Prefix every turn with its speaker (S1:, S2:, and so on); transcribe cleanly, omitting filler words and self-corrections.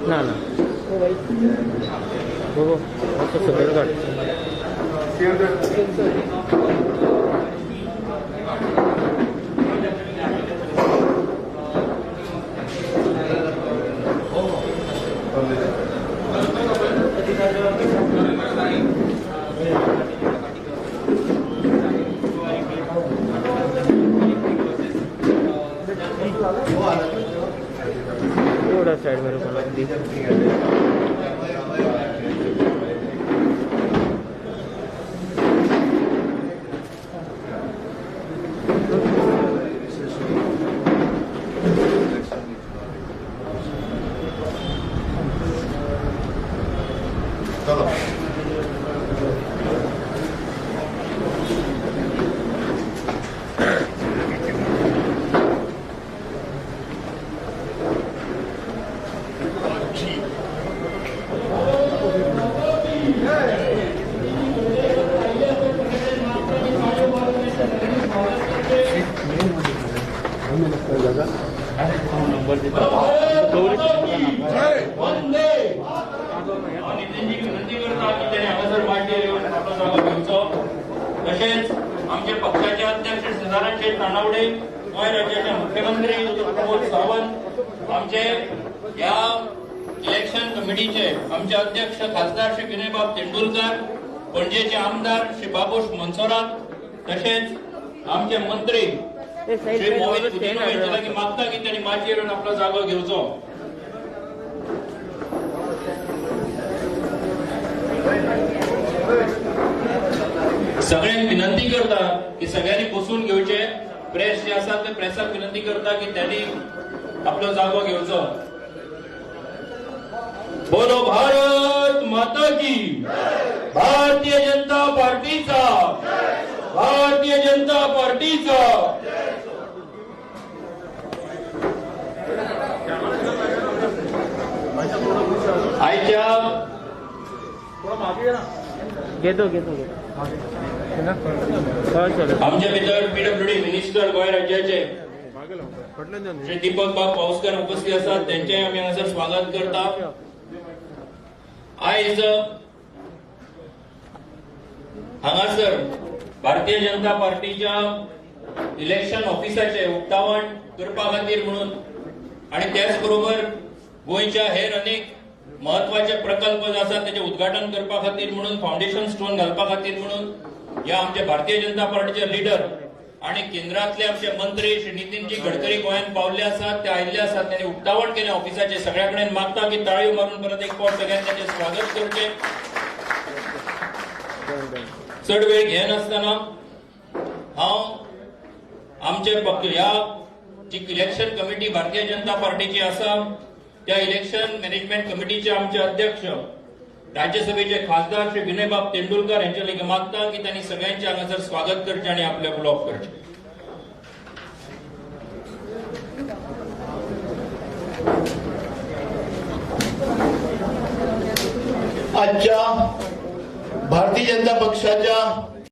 S1: ना ना हो असं सगळं काढ थोड़ा साइड में रुकना नंबर देता
S2: तसेच आमचे पक्षाचे अध्यक्ष सदानंद शेठ नानावडे, गोय राज्याचे मुख्यमंत्री प्रमोद सावंत, आमचे या इलेक्शन कमिटीचे आमचे अध्यक्ष खासदार श्री विनयबाब तेंडुलकर, पणजेचे आमदार श्री बाबूश मनसोरात, तसेच आमचे मंत्री श्री मोहित की मागता की त्यांनी माझी येऊन आपला जागो घेवचो. सगळ्यांनी विनंती करता की सगळ्यांनी बसून घेवचे. प्रेस जे आसा ते प्रेसाक विनंती करता की त्यांनी आपलो जागो घेवचो. बोलो भारत माता की, भारतीय जनता पार्टीचा, भारतीय जनता पार्टीचा. आयच्या
S1: घेतो
S2: आमच्या भितर पीडब्ल्यूडी मिनिस्टर गोय राज्याचे श्री दीपक बाब पावसकर उपस्थित असतात. त्यांचे आम्ही हांगासर स्वागत करता. आयज हांगासर भारतीय जनता पार्टीच्या इलेक्शन ऑफिसाचे उक्तावण करपा खातीर म्हणून आणि त्याच बरोबर गोयच्या हेर अनेक महत्वाचे प्रकल्प जे आसात त्याचे उद्घाटन करपा खातीर म्हणून, फाउंडेशन स्टोन घालपा खातीर म्हणून या आमच्या भारतीय जनता पार्टीचे लीडर आणि केंद्रातले आमचे मंत्री श्री नितीनजी गडकरी गोंयांत पावले आसात, ते आयिल्ले आसात. त्यांनी उक्तावण केले ऑफिसाचे. सगळ्या कडेन मागता की ताळयो मारून परत एक फावट सगळ्यांनी त्याचे स्वागत करचे. चड वेळ घेनासतना हांव आमचे ह्या जी इलेक्शन कमिटी भारतीय जनता पार्टीची आसा त्या इलेक्शन मॅनेजमेंट कमिटीचे आमचे अध्यक्ष राज्यसभेचे खासदार श्री विनयबाब तेंडुलकर यांच्या लेगी मागता की त्यांनी सगळ्यांचे हांगासर स्वागत करचे आणि आपले ब्लॉक करचे.
S3: आजच्या भारतीय जनता पक्षाच्या